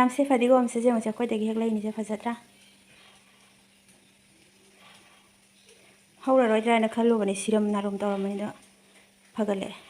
ꯃꯌꯥꯝꯁꯦ ꯐꯗꯤꯒꯣꯝꯁꯦ ꯌꯦꯡꯉꯨꯁꯦ ꯑꯩꯈꯣꯏꯗꯒꯤ ꯍꯦꯛ ꯂꯩꯅꯤꯁꯦ ꯐꯖꯗ꯭ꯔꯥ ꯍꯧꯔꯔꯣꯏꯗ꯭ꯔꯥꯅ ꯈꯜꯂꯨꯕꯅꯤ ꯁꯤꯔꯝ ꯅꯥꯔꯨꯝ ꯇꯧꯔꯝꯕꯅꯤꯗ ꯐꯒꯠꯂꯛꯑꯦ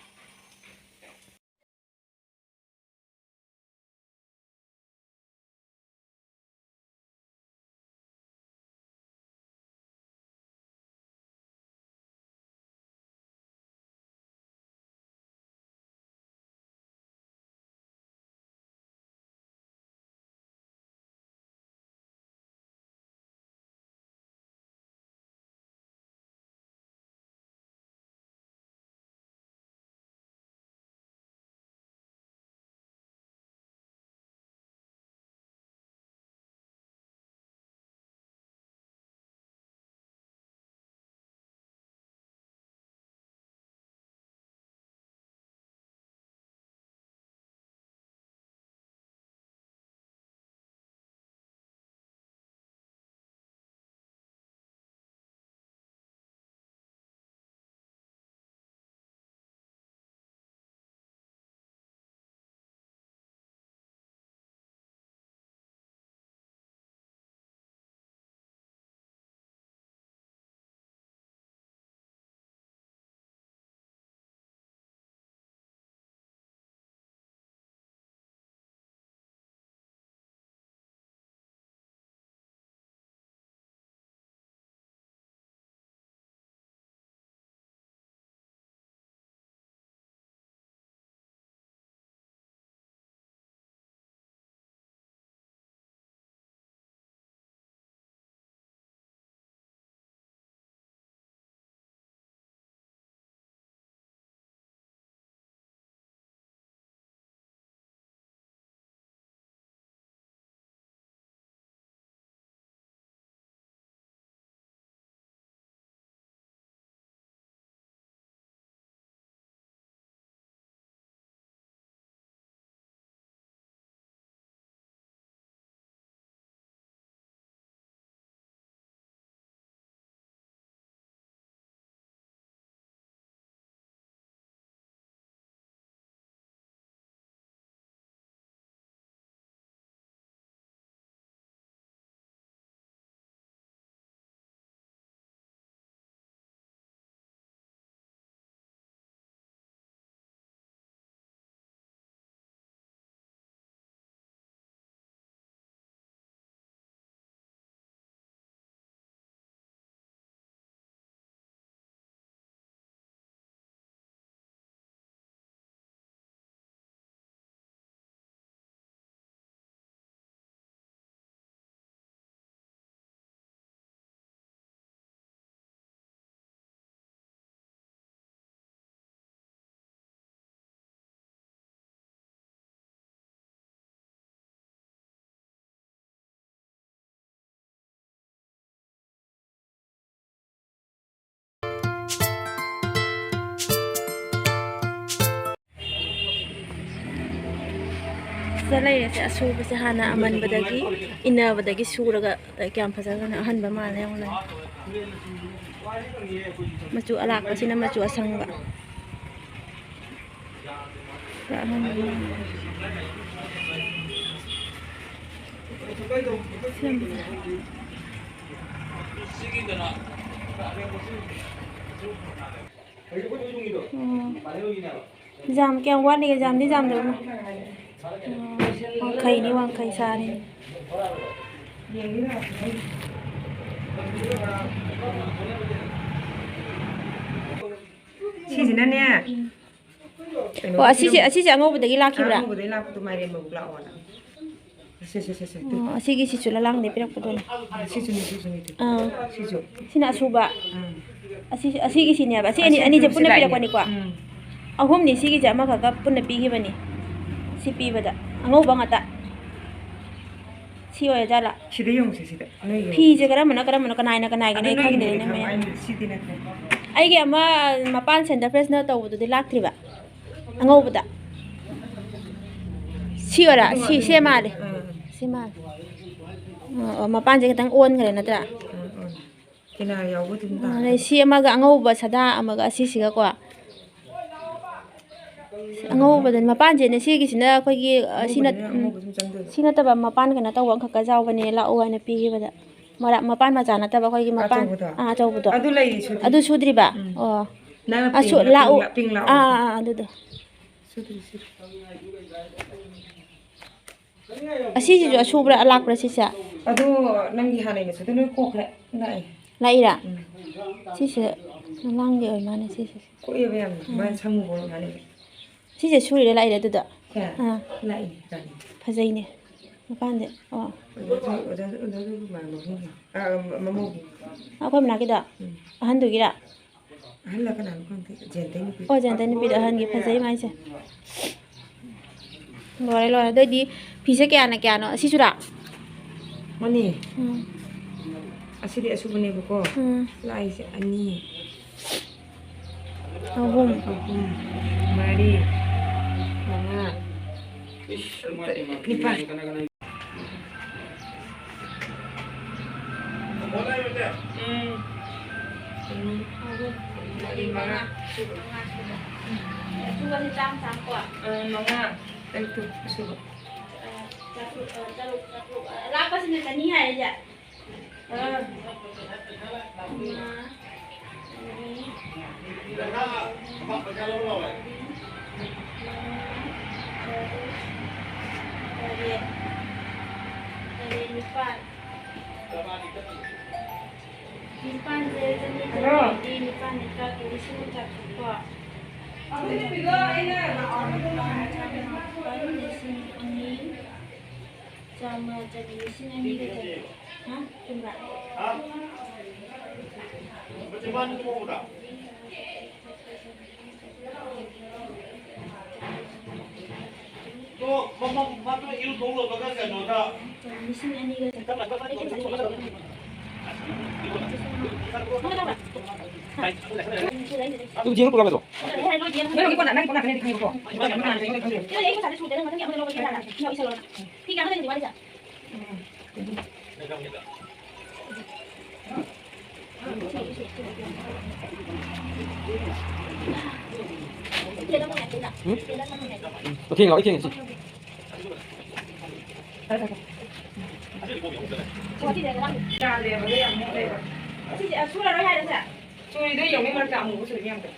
ꯂꯩꯔꯦꯁꯦ ꯑꯁꯨꯕꯁꯦ ꯍꯥꯟꯅ ꯑꯃꯟꯕꯗꯒꯤ ꯏꯟꯅꯕꯗꯒꯤ ꯁꯨꯔꯒ ꯀꯌꯥꯝ ꯐꯖꯒꯅ ꯑꯍꯟꯕ ꯃꯥꯜꯂꯦ ꯌꯦꯡꯉꯨꯅ ꯃꯆꯨ ꯑꯂꯥꯛꯄꯁꯤꯅ ꯃꯆꯨ ꯑꯁꯪꯕ ꯖꯥꯝ ꯀꯌꯥꯝ ꯋꯥꯠꯂꯤꯒꯦ ꯖꯥꯝꯗꯤ ꯖꯥꯝꯗꯕ ꯋꯥꯡꯈꯩꯅꯤ ꯋꯥꯡꯈꯩ ꯁꯥꯔꯤ ꯁꯤꯁꯤꯅꯅꯦ ꯑꯣ ꯑꯁꯤꯁꯦ ꯑꯉꯧꯕꯗꯒꯤ ꯂꯥꯛꯈꯤꯕ꯭ꯔꯥ ꯑꯉꯧꯕꯗꯒꯤ ꯂꯥꯛꯄꯗꯣ ꯃꯥꯏꯔꯦꯟ ꯃꯔꯨ ꯂꯥꯛꯑꯣꯅ ꯑꯁꯤꯒꯤꯁꯤꯁꯨ ꯂꯂꯥꯡꯗꯩ ꯄꯤꯔꯛꯄꯗꯨꯅꯦ ꯁꯤꯁꯨꯅꯤ ꯁꯤꯁꯨ ꯁꯤꯅ ꯑꯁꯨꯕ ꯑꯁꯤꯒꯤꯁꯤꯅꯦꯕ ꯑꯁꯤ ꯑꯅꯤꯁꯦ ꯄꯨꯟꯅ ꯄꯤꯔꯛꯄꯅꯤꯀꯣ ꯑꯍꯨꯝꯅꯤ ꯁꯤꯒꯤꯁꯦ ꯑꯃꯈꯛꯀ ꯄꯨꯟꯅ ꯄꯤꯈꯤꯕꯅꯤ ꯁꯤ ꯄꯤꯕꯗ ꯑꯉꯧꯕ ꯉꯥꯛꯇ ꯁꯤ ꯑꯣꯏꯔꯖꯥꯠꯂꯥ ꯁꯤꯗ ꯌꯦꯡꯉꯨꯁꯤ ꯁꯤꯗ ꯐꯤꯁꯦ ꯀꯔꯝꯕꯅꯣ ꯀꯅꯥꯏꯅ ꯑꯩ ꯈꯪꯗꯦꯅꯦ ꯃꯌꯥꯝ ꯁꯤꯗꯤ ꯅꯠꯇꯦ ꯑꯩꯒꯤ ꯑꯃ ꯃꯄꯥꯟ ꯁꯦꯟꯇꯔ ꯐ꯭ꯔꯦꯁꯅꯔ ꯇꯧꯕꯗꯨꯗꯤ ꯂꯥꯛꯇ꯭ꯔꯤꯕ ꯑꯉꯧꯕꯗ ꯁꯤ ꯑꯣꯏꯔꯥ ꯁꯤ ꯃꯥꯜꯂꯦ ꯁꯤ ꯃꯥꯜꯂꯦ ꯃꯄꯥꯟꯁꯦ ꯈꯤꯇꯪ ꯑꯣꯟꯈ꯭ꯔꯦ ꯅꯠꯇ꯭ꯔꯥ ꯀꯤꯅꯥꯔ ꯌꯥꯎꯕꯗꯨꯝ ꯑꯗꯩ ꯁꯤ ꯑꯃꯒ ꯑꯉꯧꯕ ꯁꯗꯥ ꯑꯃꯒ ꯑꯁꯤꯁꯤꯒꯀꯣ ꯑꯉꯧꯕꯗꯅꯤ ꯃꯄꯥꯟꯁꯦꯅꯦ ꯁꯤꯒꯤꯁꯤꯅ ꯑꯩꯈꯣꯏꯒꯤ ꯑꯉꯧꯕ ꯁꯨꯝ ꯆꯪꯗꯣꯏꯕ ꯁꯤ ꯅꯠꯇꯕ ꯃꯄꯥꯟ ꯀꯩꯅꯣ ꯇꯧꯕ ꯑꯃꯈꯛꯀ ꯌꯥꯎꯕꯅꯦ ꯂꯥꯛꯑꯣ ꯍꯥꯏꯅ ꯄꯤꯈꯤꯕꯗ ꯃꯄꯥꯟ ꯃꯆꯥ ꯅꯠꯇꯕ ꯑꯩꯈꯣꯏꯒꯤ ꯃꯄꯥꯟ ꯑꯆꯧꯕꯗꯣ ꯑꯆꯧꯕꯗꯣ ꯑꯗꯨ ꯂꯩꯔꯤ ꯁꯨꯗ꯭ꯔꯤ ꯑꯗꯨ ꯁꯨꯗ꯭ꯔꯤꯕ ꯑꯣ ꯅꯪꯅ ꯂꯥꯛꯑꯣ ꯄꯤꯡ ꯂꯥꯛꯑꯣ ꯑꯗꯨꯗꯣ ꯁꯨꯗ꯭ꯔꯤ ꯑꯁꯤꯁꯤꯁꯨ ꯑꯁꯨꯕ꯭ꯔꯥ ꯑꯂꯥꯛꯄ꯭ꯔꯥ ꯁꯤꯁꯦ ꯑꯗꯣ ꯅꯪꯒꯤ ꯍꯥꯟꯅꯩ ꯃꯆꯨꯗꯣ ꯂꯣꯏ ꯀꯣꯛꯈ꯭ꯔꯦ ꯂꯥꯛꯑꯦ ꯂꯥꯛꯏꯔꯥ ꯁꯤꯁꯦ ꯂꯥꯡꯒꯤ ꯑꯣꯏ ꯃꯥꯅꯦ ꯁꯤꯁꯦ ꯀꯣꯛꯑꯦꯕ ꯌꯥꯝꯅ ꯃꯥꯅ ꯁꯪꯉꯨꯕ ꯃꯥꯅꯦ ꯁꯤꯁꯦ ꯁꯨꯔꯤꯔ ꯂꯥꯛꯏꯔꯦ ꯑꯗꯨꯗ ꯂꯥꯛꯏ ꯔꯥꯅꯤ ꯐꯖꯩꯅꯦ ꯃꯄꯥꯟꯁꯦ ꯑꯣ ꯃꯃꯧꯒꯤ ꯑꯩꯈꯣꯏ ꯃꯅꯥꯛꯀꯤꯗꯣ ꯑꯍꯟꯗꯨꯒꯤꯔꯥ ꯑꯍꯜꯂ ꯀꯅꯥꯅꯣ ꯈꯪꯗꯦ ꯖꯦꯟꯇꯩ ꯅꯨꯄꯤ ꯑꯣ ꯖꯦꯟꯇꯩ ꯅꯨꯄꯤꯗꯣ ꯑꯍꯟꯒꯤ ꯐꯖꯩ ꯃꯥꯏꯁꯦ ꯂꯣꯏꯔꯦ ꯂꯣꯏꯔꯦ ꯑꯗꯨꯑꯣꯏꯗꯤ ꯐꯤꯁꯦ ꯀꯌꯥꯅꯣ ꯑꯁꯤꯁꯨꯔꯥ ꯃꯅꯤ ꯑꯁꯤꯗꯤ ꯑꯁꯨꯕꯅꯦꯕꯀꯣ ꯂꯥꯛꯏꯁꯦ 2 ꯑꯍꯨꯝ 3 4 5 ꯑꯁꯨꯕꯁꯦ ꯆꯥꯝꯃ ꯀꯣ 5 6 ꯑꯁꯨꯕ ꯇꯔꯨꯛ ꯂꯥꯞꯄꯁꯤꯅ 2 ꯍꯥꯏꯔꯤꯁꯦ 이거 뒤에 program에서. 오케이, 오케이. ꯆꯨꯔꯤꯗꯣ ꯌꯧꯅꯤ ꯃꯔꯛꯇ ꯑꯃꯨꯕ ꯆꯨꯔꯤ ꯃꯌꯥꯝꯗꯣ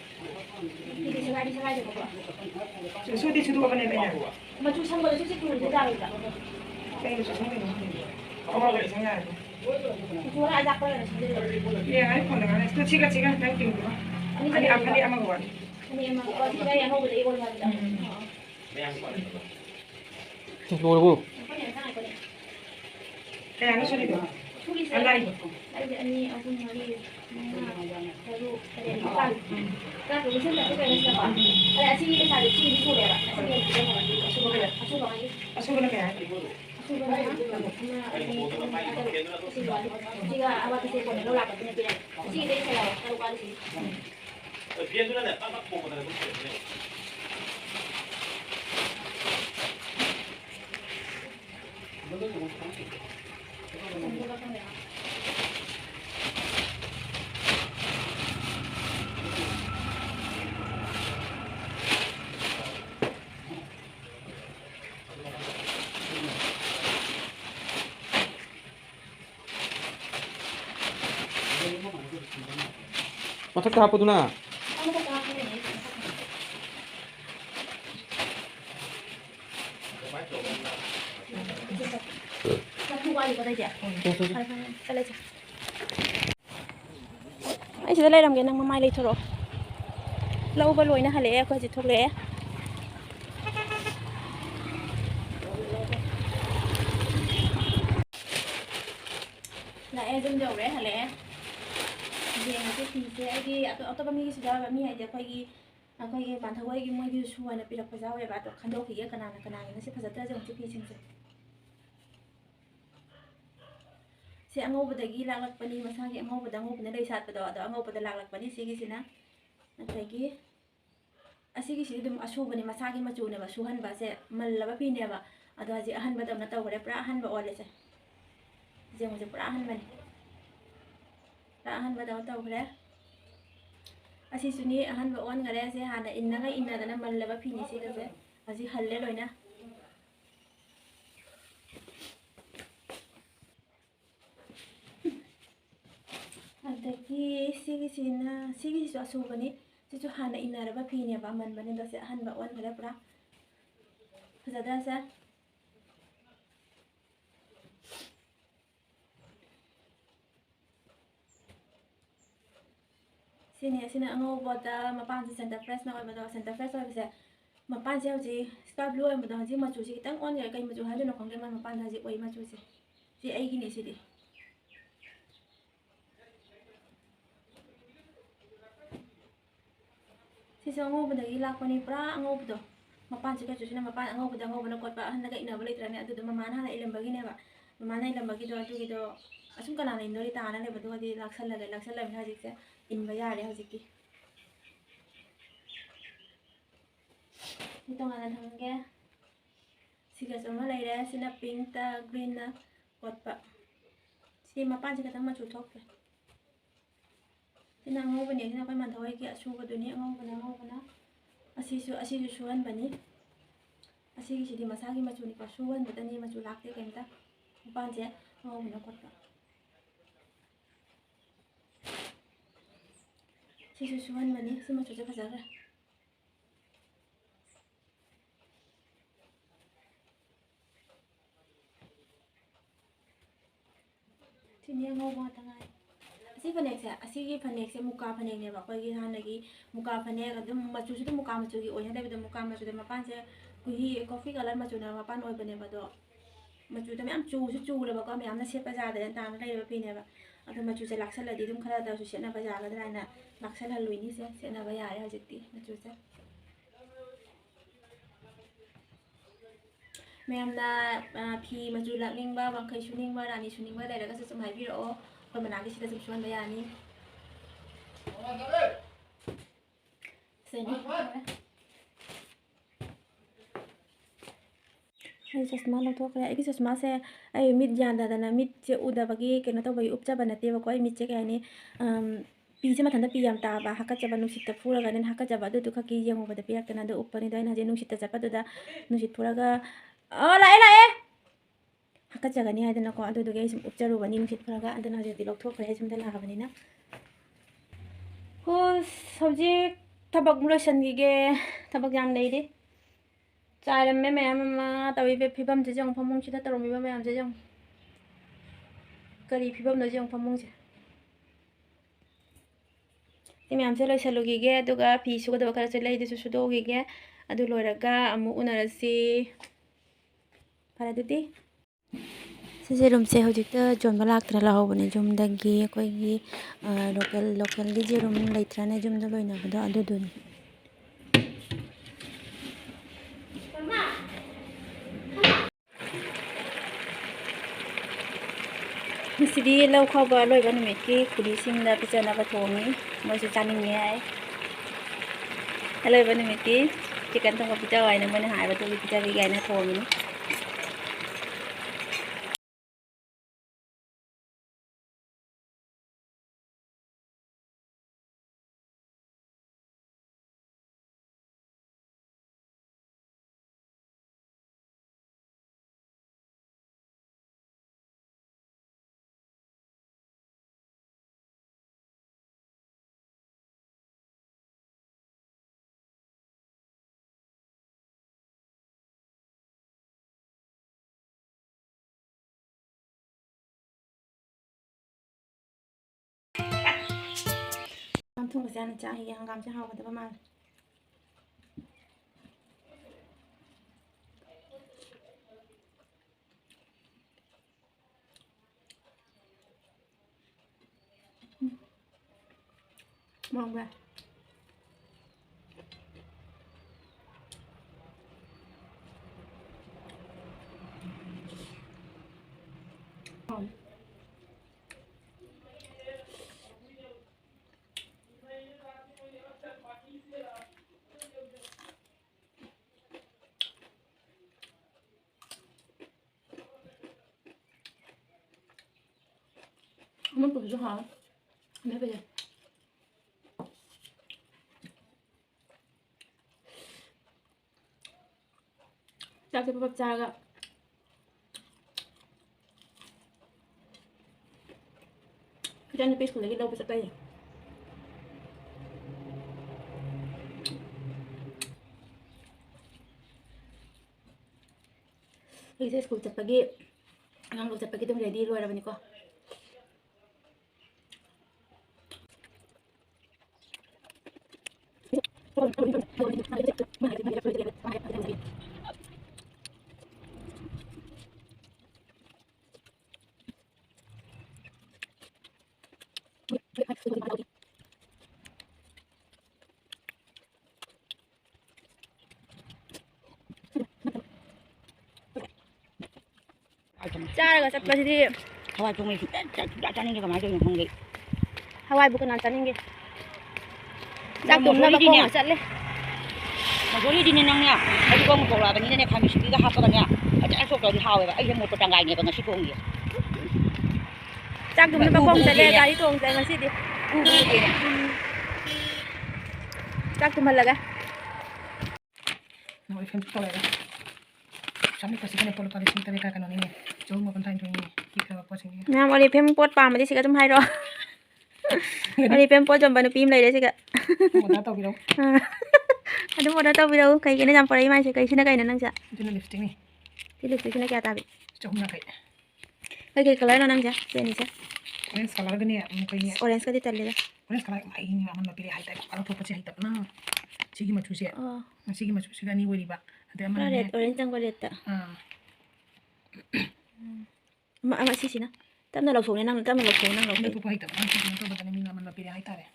ꯁꯨꯗꯤ ꯁꯨꯗꯣꯛꯑꯕꯅꯦꯕ ꯑꯩꯅ ꯃꯆꯨ ꯁꯪꯕꯗꯁꯨ ꯁꯤ ꯇꯨꯔꯤꯗ ꯇꯥꯔꯣꯏꯗ꯭ꯔꯥ ꯀꯩ ꯃꯆꯨ ꯁꯪꯗꯣꯏꯅꯣ ꯑꯉꯧꯕꯗꯤ ꯁꯪ ꯌꯥꯔꯦ ꯃꯆꯨ ꯑꯔꯥꯛꯄ ꯑꯣꯏꯅ ꯁꯪꯖꯜꯂꯣ ꯌꯦꯡꯉꯅꯤ ꯐꯣꯟꯗ ꯉꯥꯡꯅꯁꯤ ꯆꯤꯒ ꯅꯪ ꯇꯤꯡꯗꯨꯒ ꯐꯅꯦꯛ ꯑꯃꯒ ꯋꯥꯠꯂꯤ ꯐꯅꯦꯛ ꯑꯃ ꯁꯤꯗ ꯑꯉꯧꯕꯗ ꯏꯔꯣꯜ ꯍꯥꯏꯕꯗꯣ 뭐라고? ꯀꯌꯥꯅꯣ ꯁꯨꯔꯤꯗꯣ ꯁꯨꯒꯤꯁꯦ ꯑꯂꯥꯏꯕ ꯑꯩꯁꯦ 2 3 4 5 6 7 8 9 10 ꯂꯤꯁꯤꯡ ꯀꯩꯅꯣ ꯑꯗ ꯑꯁꯤꯒꯤ ꯄꯩꯁꯥꯗꯤ ꯁꯤꯗꯤ ꯁꯨꯔꯦꯕ ꯑꯁꯨꯕꯅ ꯀꯌꯥ siga awatise pone lo la patine pira si dei se la taru kali si 어떻게 하쁘구나. ai sida leiramge nang mamai leithoro lauba loina hale ko ji thokle la e dum deu re hale yeng se ti se ai gi ato ba mi sida ba mi ai de khoi gi panthawai gi moi gi su ana pirak pa jawe ba to khando ki ge kana ni se phajatra jong ti pi sing se si angobadagi laklakpani masagi angobada lay satpado ado angobada laklakpani sigisina natagi asigisi dum asubani masagi macune ba suhan ba se mallaba pine ba ado haji ahan ba dam na tawre pra ahan ba ole se jeng je pra ahan ba da tawre ꯑꯁꯤꯁꯨꯅꯤ ꯑꯍꯟꯕ ꯑꯣꯟꯈꯔꯦ ꯑꯁꯤ ꯍꯥꯟꯅ ꯏꯟꯅꯒ ꯏꯟꯅꯗꯅ ꯃꯜꯂꯕ ꯐꯤꯅꯤ ꯁꯤꯒꯁꯦ ꯍꯧꯖꯤꯛ ꯍꯜꯂꯦ ꯂꯣꯏꯅ ꯑꯗꯒꯤ ꯁꯤꯒꯤꯁꯤꯁꯨ ꯑꯁꯨꯕꯅꯤ ꯁꯤꯁꯨ ꯍꯥꯟꯅ ꯏꯟꯅꯔꯕ ꯐꯤꯅꯦꯕ ꯑꯃꯟꯕꯅꯤ ꯑꯗꯣ ꯁꯤ ꯑꯍꯟꯕ ꯑꯣꯟꯈꯔꯦ ꯄꯨꯔꯥ ꯐꯖꯗ꯭ꯔꯁꯦ ꯁꯤꯅꯤ ꯑꯁꯤꯅ ꯑꯉꯧꯕꯗ ꯃꯄꯥꯟꯁꯦ ꯁꯦꯟꯇꯔ ꯐ꯭ꯔꯦꯁꯅ ꯑꯣꯏꯕꯗꯣ ꯁꯦꯟꯇꯔ ꯐ꯭ꯔꯦꯁ ꯑꯣꯏꯕꯁꯦ ꯃꯄꯥꯟꯁꯦ ꯍꯧꯖꯤꯛ ꯁ꯭ꯀꯥꯏ ꯕ꯭ꯂꯨ ꯑꯣꯏꯕꯗꯣ ꯍꯧꯖꯤꯛ ꯃꯆꯨꯁꯤ ꯈꯤꯇꯪ ꯑꯣꯟꯈꯔꯦ ꯀꯩ ꯃꯆꯨ ꯍꯥꯏꯗꯣꯏꯅꯣ ꯈꯪꯗꯦ ꯃꯥ ꯃꯄꯥꯟꯗ ꯍꯧꯖꯤꯛ ꯑꯣꯏ ꯃꯆꯨꯁꯦ ꯁꯤ ꯑꯩꯒꯤꯅꯤ ꯁꯤꯗꯤ ꯁꯤꯁꯨ ꯑꯉꯧꯕꯗꯒꯤ ꯂꯥꯛꯄꯅꯤ ꯄꯨꯔꯥ ꯑꯉꯧꯕꯗꯣ ꯃꯄꯥꯟꯁꯦ ꯀꯩꯁꯨꯁꯤꯅ ꯃꯄꯥꯟ ꯑꯉꯧꯕꯅ ꯀꯣꯠꯄ ꯑꯍꯟꯅꯒ ꯏꯟꯅꯕ ꯂꯩꯇ꯭ꯔꯅꯦ ꯑꯗꯨꯗꯣ ꯃꯃꯥꯅ ꯍꯥꯟꯅ ꯏꯜꯂꯝꯕꯒꯤꯅꯦꯕ ꯃꯃꯥꯅ ꯏꯜꯂꯝꯕꯒꯤꯗꯣ ꯑꯗꯨꯒꯤꯗꯣ ꯑꯁꯨꯝ ꯀꯅꯥꯅ ꯏꯟꯗꯣꯔꯤ ꯇꯥꯅ ꯂꯩꯕꯗꯨꯒꯗꯤ ꯂꯥꯛꯁꯜꯂꯕꯅꯤꯅ ꯍꯧꯖꯤꯛꯁꯦ ꯏꯟꯕ ꯌꯥꯔꯦ ꯍꯧꯖꯤꯛꯀꯤ ꯁꯤ ꯇꯣꯉꯥꯟꯅ ꯊꯝꯒꯦ ꯁꯤꯒꯁꯨ ꯑꯃ ꯂꯩꯔꯦ ꯁꯤꯅ ꯄꯤꯡꯛꯇ ꯒ꯭ꯔꯤꯟꯅ ꯀꯣꯠꯄ ꯁꯤ ꯃꯄꯥꯟꯁꯦ ꯈꯤꯇꯪ ꯃꯆꯨ ꯊꯣꯛꯇ꯭ꯔꯦ ꯁꯤꯅ ꯑꯉꯧꯕꯅꯤ ꯁꯤꯅ ꯑꯩꯈꯣꯏ ꯃꯥꯟꯊꯣꯏꯒꯤ ꯑꯁꯨꯕꯗꯨꯅꯤ ꯑꯉꯧꯕꯅ ꯑꯁꯤꯁꯨ ꯁꯨꯍꯟꯕꯅꯤ ꯑꯁꯤꯒꯤꯁꯤꯗꯤ ꯃꯁꯥꯒꯤ ꯃꯆꯨꯅꯤꯀꯣ ꯁꯨꯍꯟꯕꯗꯅꯤ ꯃꯆꯨ ꯂꯥꯛꯇꯦ ꯀꯩꯝꯇ ꯃꯄꯥꯟꯁꯦ ꯑꯉꯧꯕꯅ ꯀꯣꯠꯄ ꯁꯤꯁꯨ ꯁꯨꯍꯟꯕꯅꯤ ꯁꯤ ꯃꯆꯨꯁꯦ ꯐꯖꯈ꯭ꯔꯦ ꯁꯤꯅꯤ ꯑꯉꯧꯕ ꯉꯥꯛꯇ ꯉꯥꯏ ꯑꯁꯤꯒꯤ ꯐꯅꯦꯛꯁꯦ ꯃꯨꯀꯥ ꯐꯅꯦꯛꯅꯦꯕ ꯑꯩꯈꯣꯏꯒꯤ ꯍꯥꯟꯅꯒꯤ ꯃꯨꯀꯥ ꯐꯅꯦꯛ ꯑꯗꯨꯝ ꯃꯆꯨꯁꯨ ꯑꯗꯨꯝ ꯃꯨꯀꯥ ꯃꯆꯨꯒꯤ ꯑꯣꯏꯅ ꯂꯩꯕꯗꯣ ꯃꯨꯀꯥ ꯃꯆꯨꯗ ꯃꯄꯥꯟꯁꯦ ꯀꯣꯐꯤ ꯀꯂꯔ ꯃꯆꯨꯅ ꯃꯄꯥꯟ ꯑꯣꯏꯕꯅꯦꯕ ꯑꯗꯣ ꯃꯆꯨꯗ ꯃꯌꯥꯝ ꯆꯨꯔꯕꯀꯣ ꯃꯌꯥꯝꯅ ꯁꯦꯠꯄ ꯌꯥꯗꯅ ꯇꯥꯅ ꯂꯩꯔꯕ ꯐꯤꯅꯦꯕ ꯑꯗꯣ ꯃꯆꯨꯁꯦ ꯂꯥꯛꯁꯜꯂꯗꯤ ꯑꯗꯨꯝ ꯈꯔꯗꯁꯨ ꯁꯦꯠꯅꯕ ꯌꯥꯒꯗ꯭ꯔꯥ ꯍꯥꯏꯅ ꯂꯥꯛꯁꯜꯍꯜꯂꯣꯏꯅꯤꯁꯦ ꯁꯦꯠꯅꯕ ꯌꯥꯔꯦ ꯍꯧꯖꯤꯛꯇꯤ ꯃꯆꯨꯁꯦ ꯃꯌꯥꯝꯅ ꯐꯤ ꯃꯆꯨ ꯂꯥꯛꯅꯤꯡꯕ ꯋꯥꯡꯈꯩ ꯁꯨꯅꯤꯡꯕ ꯔꯥꯅꯤ ꯁꯨꯅꯤꯡꯕ ꯂꯩꯔꯒꯁꯨ ꯁꯨꯝ ꯍꯥꯏꯕꯤꯔꯛꯑꯣ ꯑꯩꯈꯣꯏ ꯃꯅꯥꯛꯀꯤꯁꯤꯗ ꯁꯨꯝ ꯁꯨꯍꯟꯕ ꯌꯥꯅꯤ ꯑꯩ ꯆꯁꯃꯥ ꯂꯧꯊꯣꯛꯈ꯭ꯔꯦ ꯑꯩꯒꯤ ꯆꯁꯃꯥꯁꯦ ꯑꯩ ꯃꯤꯠ ꯌꯥꯟꯗꯗꯅ ꯃꯤꯠꯁꯦ ꯎꯗꯕꯒꯤ ꯀꯩꯅꯣ ꯇꯧꯕꯒꯤ ꯎꯞꯆꯕ ꯅꯠꯇꯦꯕꯀꯣ ꯑꯩ ꯃꯤꯠꯁꯦ ꯀꯩ ꯍꯥꯏꯅꯤ ꯄꯤꯁꯦ ꯃꯊꯟꯇ ꯄꯤ ꯌꯥꯝ ꯇꯥꯕ ꯍꯥꯀꯠꯆꯕ ꯅꯨꯡꯁꯤꯠꯇ ꯐꯨꯔꯒꯅꯦ ꯍꯥꯀꯠꯆꯕ ꯑꯗꯨꯗꯨ ꯈꯛꯀꯤ ꯌꯦꯡꯉꯨꯕꯗ ꯄꯤꯔꯛꯇꯅ ꯑꯗꯨ ꯎꯞꯄꯅꯤꯗꯣ ꯑꯩꯅ ꯍꯧꯖꯤꯛ ꯅꯨꯡꯁꯤꯠꯇ ꯆꯠꯄꯗꯨꯗ ꯅꯨꯡꯁꯤꯠ ꯐꯨꯔꯒ ꯂꯥꯛꯑꯦ ꯍꯥꯀꯠꯆꯒꯅꯤ ꯍꯥꯏꯗꯅꯀꯣ ꯑꯗꯨꯗꯨꯒꯤ ꯑꯩ ꯁꯨꯝ ꯎꯞꯆꯔꯨꯕꯅꯤ ꯅꯨꯡꯁꯤꯠ ꯐꯨꯔꯒ ꯑꯗꯨꯅ ꯍꯧꯖꯤꯛꯇꯤ ꯂꯧꯊꯣꯛꯈ꯭ꯔꯦ ꯁꯣꯝꯗ ꯂꯥꯛꯑꯕꯅꯤꯅ ꯍꯧꯖꯤꯛ ꯊꯕꯛ ꯂꯣꯏꯁꯤꯟꯈꯤꯒꯦ ꯊꯕꯛ ꯌꯥꯝ ꯂꯩꯔꯤ ꯆꯥꯏꯔꯝꯃꯦ ꯃꯌꯥꯝ ꯑꯃ ꯇꯧꯔꯤꯕ ꯐꯤꯕꯝꯁꯦ ꯌꯦꯡꯉꯨ ꯐꯃꯨꯡꯁꯤꯗ ꯇꯧꯔꯝꯃꯤꯕ ꯃꯌꯥꯝꯁꯦ ꯌꯦꯡꯉꯨ ꯀꯔꯤ ꯐꯤꯕꯝꯅꯣ ꯌꯦꯡꯉꯨ ꯐꯃꯨꯡꯁꯦ ꯁꯤ ꯃꯌꯥꯝꯁꯦ ꯂꯣꯏꯁꯤꯜꯂꯨꯈꯤꯒꯦ ꯑꯗꯨꯒ ꯐꯤ ꯁꯨꯒꯗꯕ ꯈꯔꯁꯨ ꯂꯩꯗꯨꯁꯨ ꯁꯨꯗꯣꯛꯎꯈꯤꯒꯦ ꯑꯗꯨ ꯂꯣꯏꯔꯒ ꯑꯃꯨꯛ ꯎꯅꯔꯁꯤ ꯐꯔꯦ ꯑꯗꯨꯗꯤ ꯁꯤꯁꯦ ꯔꯨꯝꯁꯦ ꯍꯧꯖꯤꯛꯇ ꯌꯣꯟꯕ ꯂꯥꯛꯇꯅ ꯂꯧꯍꯧꯕꯅꯦ ꯌꯨꯝꯗꯒꯤ ꯑꯩꯈꯣꯏꯒꯤ ꯂꯣꯀꯦꯜꯒꯤ ꯌꯦꯔꯨꯝ ꯂꯩꯇ꯭ꯔꯅꯦ ꯌꯨꯝꯗ ꯂꯣꯏꯅꯕꯗꯣ ꯑꯗꯨꯗꯨꯅꯤ ꯉꯁꯤꯗꯤ ꯂꯧ ꯈꯥꯎꯕ ꯂꯣꯏꯕ ꯅꯨꯃꯤꯠꯀꯤ ꯈꯨꯂꯤꯁꯤꯡꯗ ꯄꯤꯖꯅꯕ ꯊꯣꯡꯉꯤ ꯃꯣꯏꯁꯨ ꯆꯥꯅꯤꯡꯉꯦ ꯍꯥꯏ ꯑꯂꯣꯏꯕ ꯅꯨꯃꯤꯠꯀꯤ ꯆꯤꯛꯀꯟ ꯊꯣꯡꯕ ꯄꯤꯖꯧ ꯍꯥꯏꯅ ꯃꯣꯏꯅ ꯍꯥꯏꯕꯗꯨꯒꯤ ꯄꯤꯖꯕꯤꯒꯦ ꯍꯥꯏꯅ ꯊꯣꯡꯉꯤꯅꯤ ꯍꯪꯒꯥꯝ ꯊꯣꯡꯕꯁꯦ ꯌꯥꯝꯅ ꯆꯥꯛꯏ ꯍꯪꯒꯥꯝꯁꯦ ꯍꯥꯎꯒꯗꯕ ꯃꯥꯜꯂꯦ ꯃꯣꯔꯣꯛ ꯌꯥꯏ ꯑꯃꯨꯛꯀꯁꯨ ꯍꯥꯎꯋꯦ ꯑꯃꯨꯛꯀꯁꯨ ꯆꯥꯛꯁꯦ ꯄꯞ ꯆꯥꯔꯒ ꯏꯆꯥꯅꯨꯄꯤ ꯁ꯭ꯀꯨꯜꯗꯒꯤ ꯂꯧꯕ ꯆꯠꯄꯩꯅꯦ ꯑꯩꯁꯦ ꯁ꯭ꯀꯨꯜ ꯆꯠꯄꯒꯤ ꯑꯉꯥꯡ ꯂꯧ ꯆꯠꯄꯒꯤ ꯑꯗꯨꯝ ꯔꯦꯗꯤ ꯂꯣꯏꯔꯕꯅꯤꯀꯣ ꯆꯥꯔꯒ ꯆꯠꯄꯁꯤꯗꯤ hawai chung mai đã cho nên cái máy tôi không nghĩ ꯍꯋꯥꯏꯕꯨ ꯀꯅꯥ ꯆꯥꯅꯤꯡꯒꯦ ꯆꯥꯛ ꯇꯨꯝꯅꯕ ꯈꯣꯡꯅ ꯆꯠꯂꯦ mà số đi nên năng nha anh con một cậu là bên này khai mình cái hộp cái nha ở chỗ số đi hào vậy anh em một cái trang gài này bằng cái con gì จากถุงไปประกงจะเล่กาที่ตรงใจมาสิดิจากถุงมันละกัน No, ifem tu lagi. Sampai kasih kan polo kali sini kan ini. Jauh mau pentain tu ini. Kita apa sih ini? นะวันนี้เพิ่มปวดปากมาดิสิกะตุ้มให้รอวันนี้เพิ่มปวดจนบันปีมเลยเด้สิกะ Mau tahu bila? ada mau tahu bila kayak gini campur aja masih kayak sini kayak nang ja Itu ni lipstick ni. di lipstick sini kayak tapi Jauh nak kayak. kayak color nang ja ini ja Orange color kan ni, mungkin ni. orange ka di tali da Orange color ini aman lebih high type. Kalau tu pasti high type na. Sige macam siya. oh Sige macam siya ni boleh ba? Ada aman ni. red orange ang red ta ama sisi na tam na lausong nang tam na lausong nang Hindi lausong po high type. Ang sige na to ba ni aman lebih high type.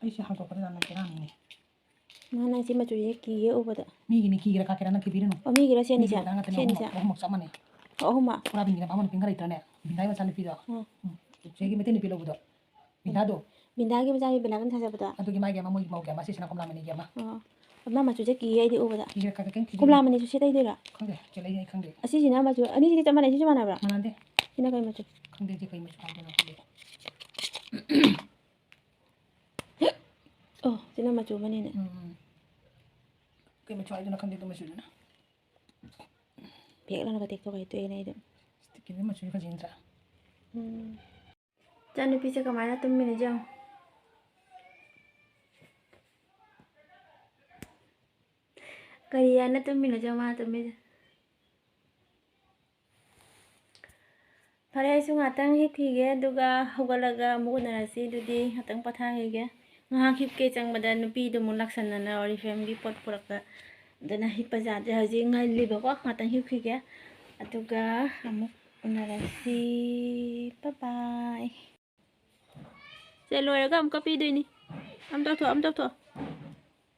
Ay siya hanggang pa rin ang kirami ni. na nang si machu ye ki ye ubada Migi ni kira kakira na kibiri no. o mi gira si ni ja Ang atin si ni ja ako mo sama ni. oh ma Pura bingin na aman pinggara ito na. Bintay mo sa ni pido. Sige metin ni pilo budo. Bintado. bindagi majami binagan sa sabada Aduh gimana ya, mau gak masih senang komplain ini gimana? oh amma machu je ki ye di ubada Kira kakak kan? kumla mani su sitai dira Kang deh, celai ya kang deh. asi sina machu ani sini tamana sini mana bra Mana deh? sina kai machu Kang deh dia kayak macam kang deh. oh sina machu mani ne Kayak macam itu nak kang deh tu macam mana? biak la na tiktok kai tu ene idu Stick ini macam itu kan jintra. Jangan bisa kemana tuh mini jam. Kalian tuh mini jam mana tuh mini. Pada isu ngatang hip hige duga hugalaga mukuna nasi dudi ngatang patang hige. Ngahang hip ke cang badan nupi du mulak sana na ori family pot puraka. Dana hip pazat haji ngai liba ko ngatang hip hige. Atuga amuk unarasi. Bye bye. Sẽ lùi ra một copy đi nè âm tao thôi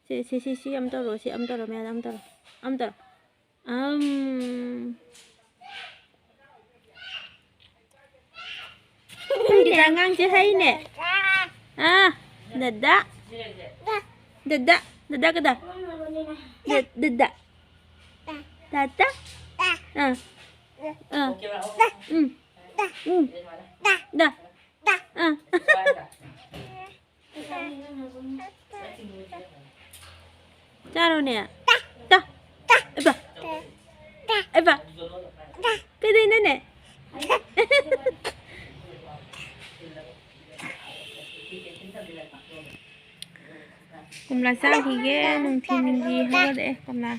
xí âm tao rồi xí âm tao rồi mẹ âm tao đi ra ngang chưa thấy nè à dada cái đó dada da Charo nè. Ta. Eva. Cái gì nữa nè. Cùng là sao thì ghé nung thiên gì không có để cùng là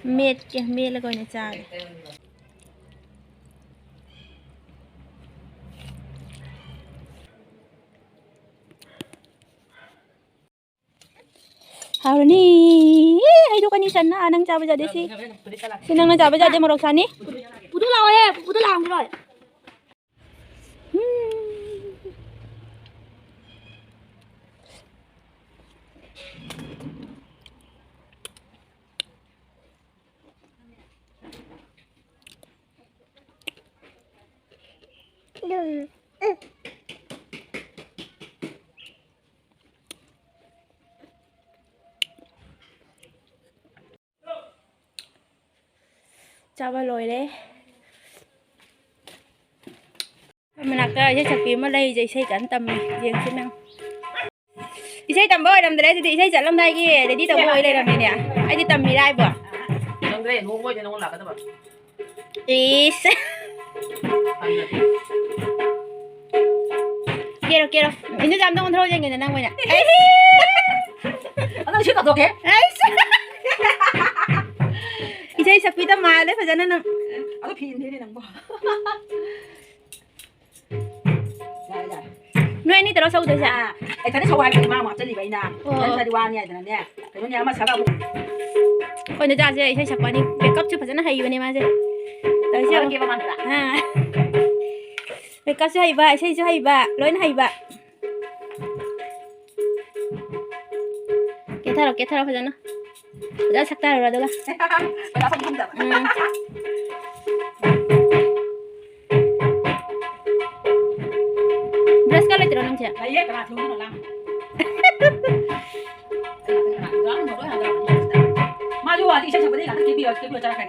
mệt kìa mệt là gọi là sao Haruni, ay do kanisa na anang chaba jadi si. Sinang na chaba jadi morok sani. Putu lang rồi. Chào lồi đấy mình đặt cái chặt phim ở đây dây xây cảnh tầm riêng xin năng đi ใช่ตำบ่อยตำได้สิใช่จัดลำไทยกี่เดี๋ยวที่ตำบ่อยเลยตำเนี่ยไอ้ที่ตำมีได้บ่ Nông cái nông quay cho nông là cái đó. อีสเกลเกลอินจะจำต้องคอนโทรลยังไงนะนั่งไว้เนี่ยไอ้ Nó chưa có cái. ไอ้อีใช่สักปีตมาเลยเพราะฉะนั้น Nó pin thế này nông bò. Rồi rồi. หน่วยนี่แต่เราสู้ด้วยจ้ะ Ai thấy nó sâu hay cái mà chân gì vậy nè. Chân phải đi qua nha, thế này. Cái nó nhà mà sao đâu. คนจะจ่ายใช่ใช่สักวันนี้เบกอัพชื่อเพราะฉะนั้นให้อยู่ในมาใช่แต่เชื่อ Kia mà ăn lại. เบกอัพชื่อให้บ้าใช่ชื่อให้บ้าร้อยให้บ้าเกท่าเราเพราะฉะนั้นจะสักตาเราดูละ Phải đã không được. Brush ka lang tiro nang siya. Đấy, cái nào thiếu nó làm. Mà dù là đi xem cái cái bìa cho cái này.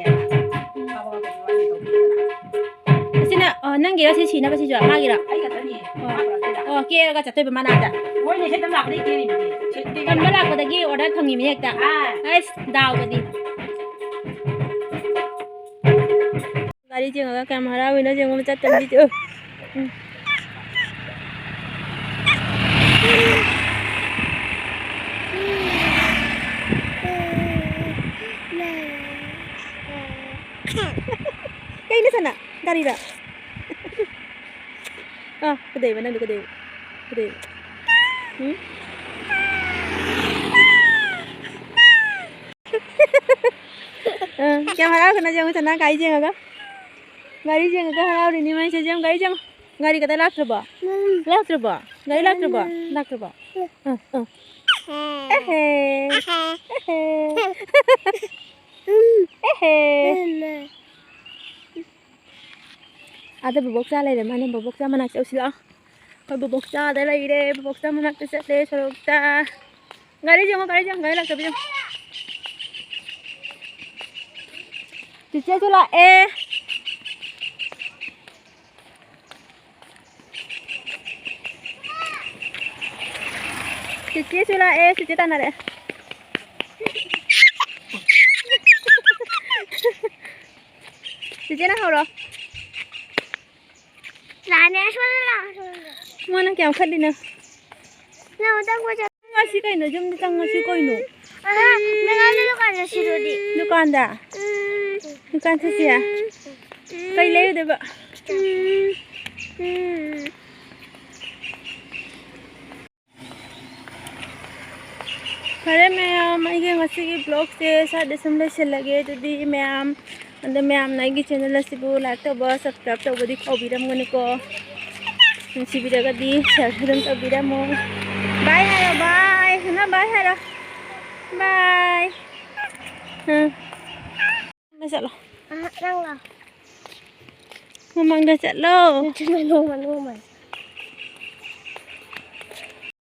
Kasi na nang gira si China ba si Jua magira. Ấy cái gì? Kia ka chatoy ba manada. Ôi này xem tấm lạc đi kia đi. Kan bala ko dagi order phangi mi ekta. Guys, daw ba di. Gari jeng ga camera window jeng mo chat tam di tu. Kayak ini sana, dari dah. Gede mana tu gede. Kamera kena jangan sana kai jangan agak. Gari jangan agak harau ini macam jam gari jangan. Gari kata lak terba. Gari lak terba. Ada bubuksa lagi mana bubuksa mana cakap sila. Bubuksa ada lagi deh bubuksa mana cakap deh sorokta. Gari jangan gari lak terba. Cici tu lah Cici tu lah cici tanah deh. Cici nak apa? Lani asal Mana kau khad dina? Nah, udah gua jadi. Ngasih kain aja, jam ngasih kain no. Dengan dulu kan si Rudi. Dukaan dah. Dukaan sesi ya. Kain leh deh pak. Hari ma'am आइए नसी की blog से 7 से लगे तो दी ma'am अंदर ma'am Nike channel सिबु like तो बस सब्सक्राइब तो बड़ी खबीरम गने को सिबिरा का दी शेयर करम तो बिरामो बाय हेलो बाय ना bye hello bye dah chalo Nang lah. Memang dah chalo Cuma lu.